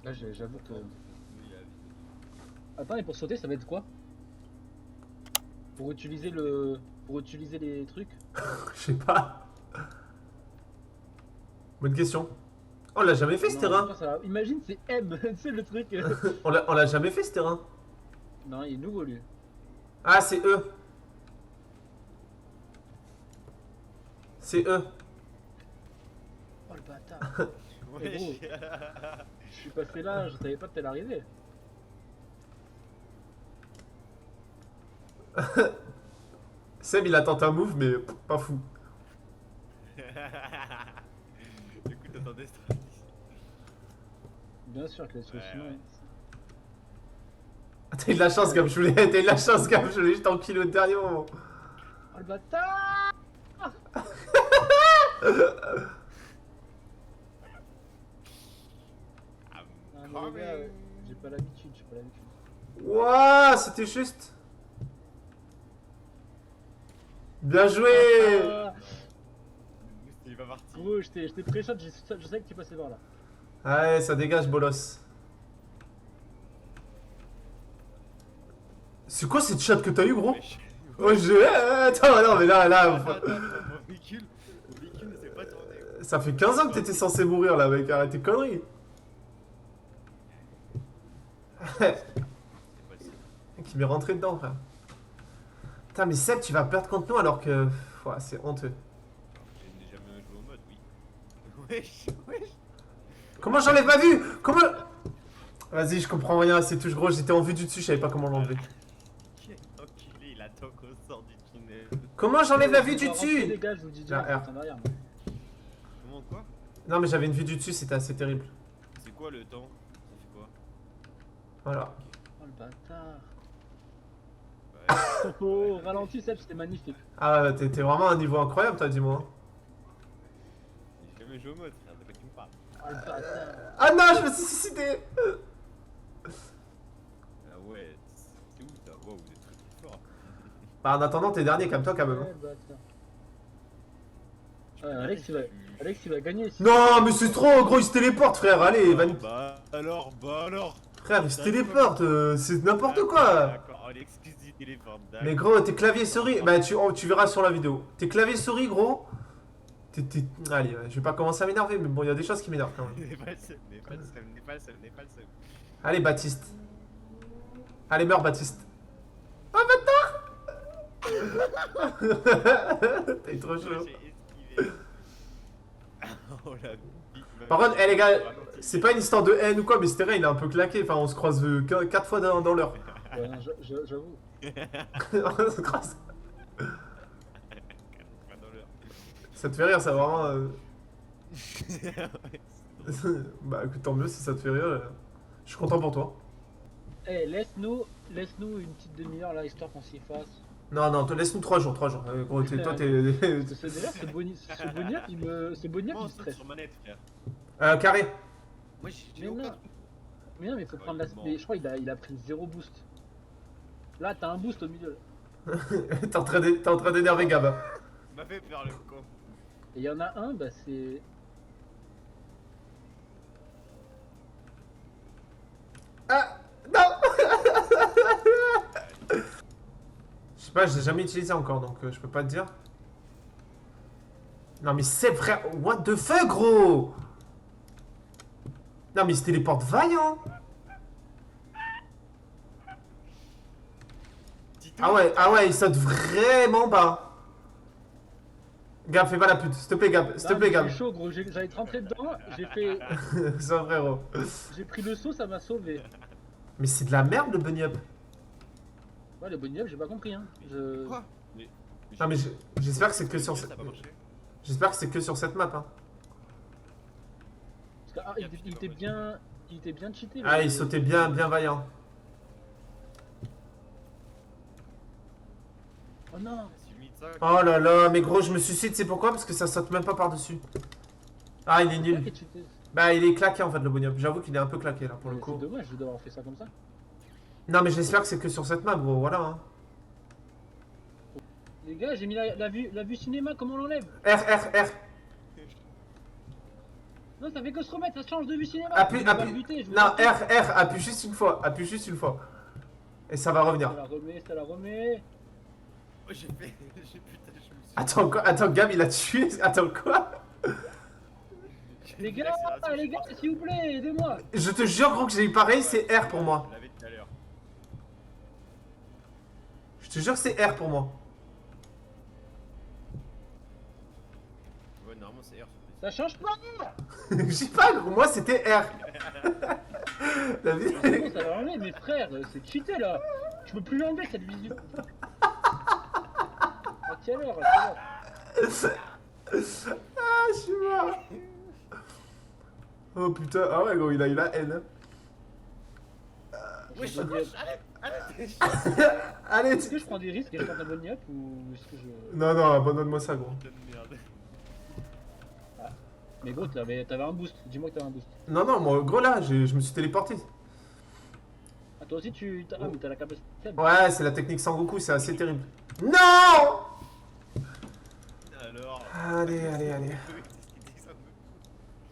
Là, j'avoue que. Il a vite. Attends, et pour sauter, ça va être quoi? Pour utiliser le. Pour utiliser les trucs? Je sais pas. Bonne question. On l'a jamais fait ce Non, terrain. putain, ça va. Imagine, c'est M, tu sais le truc. On l'a jamais fait ce terrain. Non, il est nouveau lui. Ah, c'est eux. C'est eux. Oh le bâtard. Eh, gros. Ouais. Je suis passé là, je savais pas que t'allais arriver. Seb, il a tenté un move, mais pas fou. Écoute, attendez, c'est Bien sûr que les solutions. ouais. T'as eu de la chance, Gab, je voulais. T'as eu de la chance, Gab, je voulais juste enculer au dernier moment. Oh le bâtard. I'm Ah, mais les gars, coming. j'ai pas l'habitude, j'ai pas l'habitude. Wouah, c'était juste. Bien joué. Ah, Il est pas parti. gros, j'étais très shot, je sais que tu passais par là. Ouais, ça dégage, bolos. C'est quoi cette chatte que t'as eu, gros? Ouais, attends, non, mais là, Attends, mon véhicule ne s'est pas tourné. ça fait 15 ans que t'étais censé mourir, là, mec. Arrête tes conneries. C'est pas le seul. Qui m'est rentré dedans, frère. Putain, mais Seb, tu vas perdre contre nous alors que. Ouah, c'est honteux. J'ai jamais joué au mode, oui. Wesh, wesh. Comment j'en ai pas vu? Comment. Vas-y, je comprends rien, c'est tout gros. J'étais en vue du dessus, je savais pas comment l'enlever. Quel enculé, il attend qu'on sorte du tunnel. Comment j'enlève la vue On du va rentrer, les dessus? gars, je vous dis La direct, R. en arrière. Comment quoi? Non, mais j'avais une vue du dessus, c'était assez terrible. C'est quoi le temps? Ça fait quoi? Voilà. Oh le bâtard. Ouais. Oh, ralenti, Seb, c'était magnifique. Ah, t'es vraiment à un niveau incroyable, toi, dis-moi. J'ai jamais joué au mode, frère, de quoi tu me parles? Oh le bâtard. Ah non, je me suis suicidé. Ah ouais, c'est où ça? Wow, vous êtes très très fort. Bah, en attendant, t'es dernier, calme-toi quand même. Ouais, bâtard. Ouais, Alex, il va gagner ici. Non, mais c'est trop, gros, il se téléporte, frère. Allez, va. Bah alors. Frère, il se téléporte, c'est n'importe quoi. D'accord, l'excuse du téléphone, d'accord. Mais gros, tes claviers souris, bah tu verras sur la vidéo. Tes claviers souris, gros. Allez, je vais pas commencer à m'énerver, mais bon, il y a des choses qui m'énervent quand même. N'est pas le seul, n'est pas le seul, n'est pas le seul, n'est pas le seul. Allez, Baptiste. Allez, meurs, Baptiste. Oh, bâtard. T'es trop chaud. J'ai esquivé. Oh la bite. Par contre, les gars, c'est pas une histoire de haine ou quoi, mais ce terrain il est un peu claqué. Enfin, on se croise 4 fois dans l'heure. Ouais, non, j'avoue. On se croise. Pas dans l'heure. Ça te fait rire, ça vraiment. Bah, écoute, tant mieux si ça te fait rire. Je suis content pour toi. Eh, laisse-nous une petite demi-heure là, histoire qu'on s'y fasse. Non, laisse-nous 3 jours, 3 jours. Gros, toi, t'es. C'est déjà ce Boniac, ce Boniac Moi, il on saute stresse. sur manette, frère. Carré. Moi, j'ai Mais non. aucun. Mais non, mais faut prendre la. Mais je crois qu'il a pris 0 boost. Là, t'as un boost au milieu. T'es en train d'énerver Gab. Il m'a fait peur le con. Et il y en a un, bah c'est. Ah non. Je sais pas, je l'ai jamais utilisé encore, donc je peux pas te dire. Non mais c'est frère, what the fuck gros. Non mais il se téléporte vaillant. Ah ouais, il saute vraiment bas. Gab, fais pas la pute, s'il te plaît Gab, s'il te plaît Gab. C'est chaud, gros. J'allais te rentrer dedans, j'ai fait. Ça frérot. J'ai pris le saut, ça m'a sauvé. Mais c'est de la merde le bunny up. Ouais, le Boniac, j'ai pas compris, hein. Quoi? Ah mais j'espère que c'est que sur Ça cette. a pas marché. J'espère que c'est que sur cette map hein. Parce que, ah, il était bien cheaté. Ah mais- il sautait bien vaillant. Oh non. J'ai mis ça. Oh là là, mais gros, je me suicide, c'est pourquoi? Parce que ça saute même pas par-dessus. Ah, il est Pourquoi nul. qu'il est cheaté? Bah, il est claqué en fait, le bonhomme. J'avoue qu'il est un peu claqué là pour le C'est coup. dommage d'avoir fait ça comme ça. Non, mais j'espère que c'est que sur cette map, gros, voilà. Hein. Les gars, j'ai mis la vue cinéma, comment on l'enlève? R. Non, ça fait que se remettre, ça change de vue cinéma. Appuie, Je vais pas appuie. le buter, je vais Non, le buter. R, appuie juste une fois. Appuie juste une fois. Et ça va revenir. Ça la remet, ça la remet. Oh, j'ai fait. Putain, je me suis. Attends, quoi? Attends, Gab, il a tué. Attends, quoi? J'ai Les fait gars, l'accélération, s'il vous plaît, aidez-moi. Je te jure, gros, que j'ai eu pareil, c'est R pour moi. Je l'avais tout à l'heure. Je te jure que c'est R pour moi. Ouais, normalement c'est R. Ça change pas. Je sais pas, gros, moi c'était R. La vie. C'est bon, ça va enlever, mes frères, c'est cheaté là. Je peux plus l'enlever cette visu. À quelle heure, à quelle heure? Ah, je suis mort. Oh putain, ah ouais, gros, il a eu la haine. Wesh, Bonnie arrête. Allez, Est-ce que je prends des risques et je tente un Bonnie Up ou est-ce que je... Non, non, abandonne-moi ça, gros. Putain de merde. Mais gros, t'avais un boost, dis-moi que t'avais un boost. Non, non, moi, gros, là, je me suis téléporté. Ah, toi aussi tu... Ah, mais t'as la capacité faible. Ouais, c'est la technique Sangoku, c'est assez terrible. Non! Alors. Allez, allez, allez.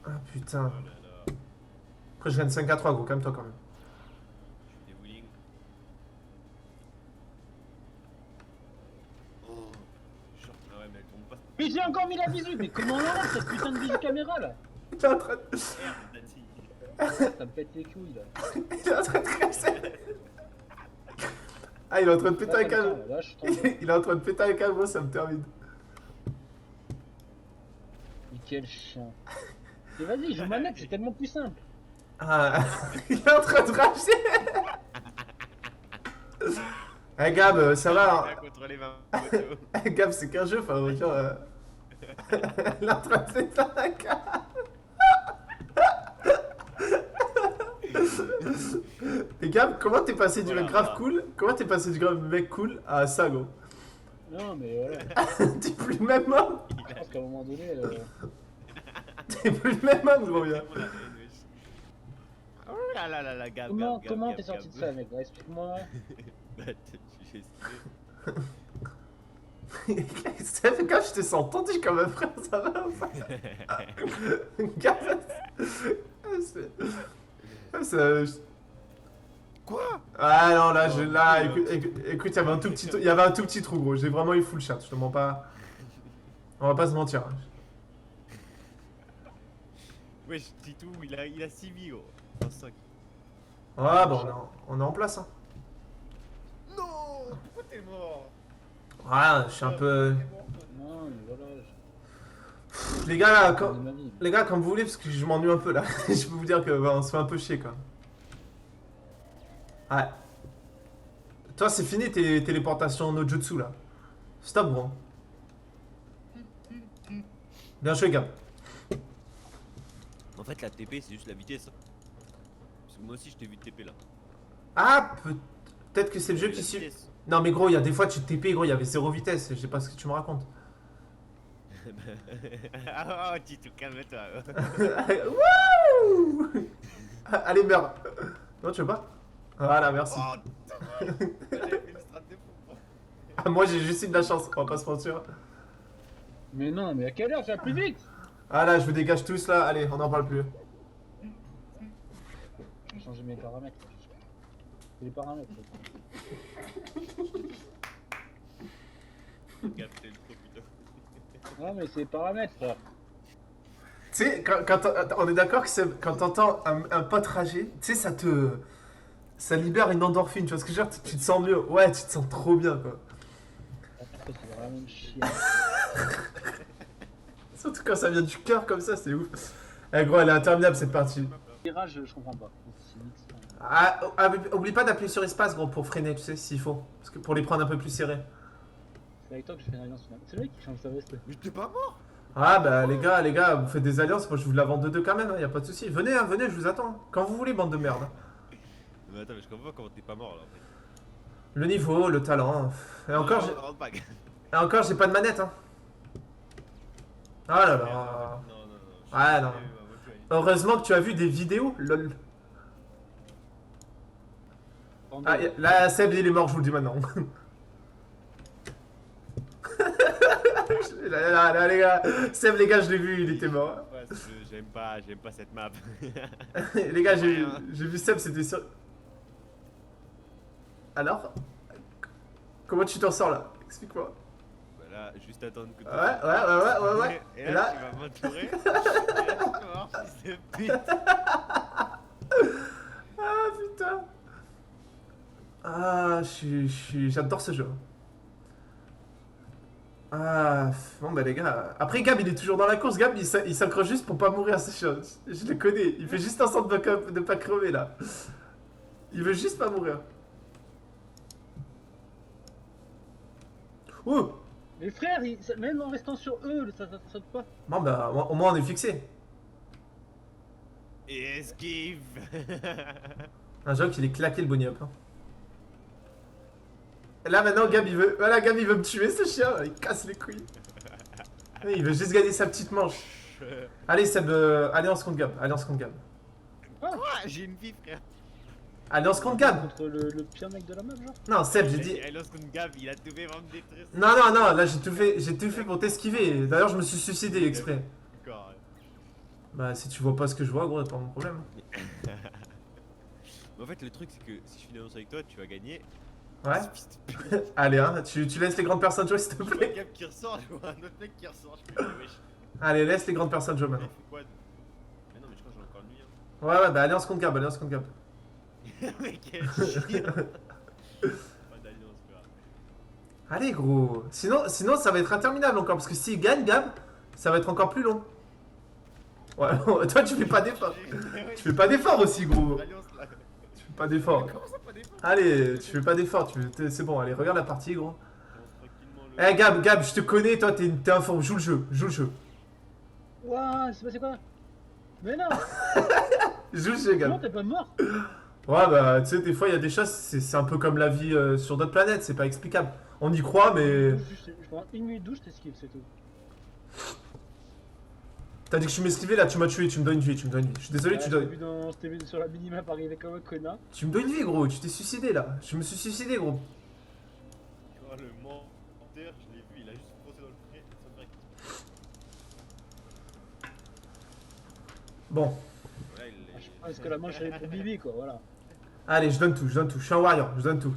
Ah putain. Oh là là. Après, je gagne 5-3, gros, calme-toi quand même. Je fais des wheelings. Oh. Genre, ah ouais, mais elle tombe pas. Mais j'ai encore mis la visu. Mais comment on enlève cette putain de visu caméra là? Il est en train de... Merde, Tati. Ça me pète les couilles là. Il est en train de casser. Ah, il est en train de péter un câble. Là, je suis tombé. Il est en train de péter un câble, moi, ça me termine. Mais quel chien. Et vas-y, joue manette, c'est tellement plus simple. Ah, il est en train de rager. Eh Gab, ça va Il a contrôlé ma moto. hein. Gab, c'est qu'un jeu, enfin, on va dire, il est en train de péter un câble. Et Gab, comment t'es passé du Voilà, mec grave voilà. cool? Comment t'es passé du grave mec cool à ça, gros? Non, mais voilà. T'es plus le même homme. Je pense qu'à un moment donné. T'es plus le même homme, gros bien. Oh là là là là, Gab. Comment t'es sorti de ça, mec? Explique-moi. Bah, j'ai essayé. C'est Gab, je te sens tendu comme un frère, ça va ou pas? Gab, Quoi? Ah non, là, écoute, il y avait un tout petit, il y avait un tout petit trou, gros. J'ai vraiment eu full chat, je te mens pas. On va pas se mentir. Wesh, Titou, il a 6 vies, gros. Dans 5. Ah bon, on est en place, hein. Non! Pourquoi t'es mort? Ouais, je suis un peu... Non, mais voilà. Les gars, là, C'est ma vie. les gars, comme vous voulez, parce que je m'ennuie un peu, là. Je peux vous dire que on se fait un peu chier, quoi. Ouais. Toi, c'est fini tes téléportations no jutsu, là. Stop, gros. Bien joué, Gab. En fait, la TP, c'est juste la vitesse. Parce que moi aussi, je t'ai vu de TP là. Ah, peut-être que c'est le jeu La qui suit. vitesse. Non, mais gros, il y a des fois, tu te TP, gros, il y avait zéro vitesse. Je sais pas ce que tu me racontes. Ah, oh, Titou, calme-toi. Wouh. Allez, meurs. Non, tu veux pas? Voilà, merci. Oh, putain, j'avais fait une strat de fou. Ah, moi, j'ai juste eu de la chance, on va pas se mentir. Mais non, mais à quelle heure? Ça va plus vite! Ah là, je vous dégage tous, là. Allez, on n'en parle plus. Je vais changer mes paramètres. C'est les paramètres. Capté le trop, putain. Non, mais c'est les paramètres, frère. Tu sais, quand on est d'accord que quand t'entends un pote rager, tu sais, ça libère une endorphine, tu vois ce que je veux dire? Tu te sens mieux. Ouais, tu te sens trop bien, quoi. Après, c'est vraiment chiant. Surtout quand ça vient du cœur comme ça, c'est ouf. Eh gros, elle est interminable cette partie. Virage, je comprends pas. C'est mix. Ah, oublie pas d'appuyer sur espace, gros, pour freiner, tu sais, s'il faut. Parce que pour les prendre un peu plus serrés. C'est avec toi que je fais une alliance finale. C'est le mec qui change sa veste. Mais t'es pas mort? Ah bah les gars, vous faites des alliances, moi je vous la vends de deux quand même, hein, y a pas de souci. Venez, hein, venez, je vous attends. Quand vous voulez, bande de merde. Mais attends, mais je comprends pas comment t'es pas mort là en fait. Le niveau, le talent. Et encore, Non, rentre pas, gars. et encore j'ai pas de manette, hein. Ah là là. Non, non, non. Ouais, non. Heureusement que tu as vu des vidéos, lol. Ah, là, Seb, il est mort, je vous le dis maintenant. Là, les gars, Seb, les gars, je l'ai vu, il était mort. Ouais, J'aime pas cette map. Les gars, j'ai Ouais, hein. vu Seb, c'était sûr. Alors? Comment tu t'en sors là? Explique-moi. Voilà, juste attendre que Ouais. Et Et là, là? tu vas m'entourer. Et là, tu vas voir, fils de pute. Ah putain. Ah, j'adore ce jeu. Ah, bon bah les gars. Après Gab il est toujours dans la course, Gab il s'accroche juste pour pas mourir, c'est chiant. Je le connais, il fait juste en sorte de pas crever là. Il veut juste pas mourir. Oh. Les frères, même en restant sur eux, ça saute pas. Bon bah au moins on est fixé. Et esquive. Un j'avoue qu'il est claqué le bonnie up. Hein. Et là maintenant Gab il veut. Voilà Gab il veut me tuer ce chien, il casse les couilles. Oui, il veut juste gagner sa petite manche. Allez Seb, alliance contre Gab, alliance contre Gab. Quoi? J'ai une vie, frère. Alliance contre Gab. Contre le pire mec de la map, genre. Non Seb j'ai dit. Et lorsqu'on Gab, il a tout fait pour me détruire. Non, là j'ai tout fait pour t'esquiver. D'ailleurs je me suis suicidé exprès. D'accord. Bah si tu vois pas ce que je vois gros, c'est pas mon problème. Mais en fait, le truc, c'est que si je finis l'annonce avec toi, tu vas gagner. Ouais. Fils de pute. Allez hein, tu laisses les grandes personnes jouer s'il te Je vois plaît. Gab qui ressort, je vois un autre mec qui ressort. Je me dis, wesh. Allez laisse les grandes personnes jouer Il maintenant. fait quoi Mais non, mais je crois que j'ai encore nuit. Ouais bah alliance contre Gab, alliance contre Gab. Mais quel chien. Pas d'alliance, frère. Allez gros, sinon ça va être interminable encore parce que s'il gagne Gab, ça va être encore plus long. Ouais, toi tu fais pas d'effort. Tu fais pas d'effort aussi gros. L'alliance là. Tu fais pas d'effort. Comment ça, pas d'effort? Allez, tu fais pas d'effort, c'est bon, allez regarde la partie gros. On tranquillement le. Eh Gab, je te connais, toi t'es un fort, joue le jeu. Ouah, il s'est passé quoi? Mais non, Joue le jeu comment Gab. t'es pas mort? Ouais bah tu sais des fois il y a des choses, c'est un peu comme la vie sur d'autres planètes, c'est pas explicable. On y croit mais... Je prends une nuit de douche, t'esquives, c'est tout. T'as dit que tu m'esquivais là, tu m'as tué, tu me dois une vie, Je suis désolé, Ouais, je t'ai vu sur la minimap arriver comme un connard. Tu me dois une vie gros, tu t'es suicidé là. Je me suis suicidé gros. Tu vois, le menteur, je l'ai vu, il a juste foncé dans le pré. Ça me fait. Bon, Voilà, il est. Je pense que la manche elle est pour Bibi quoi, voilà. allez je donne tout, je suis un warrior, je donne tout.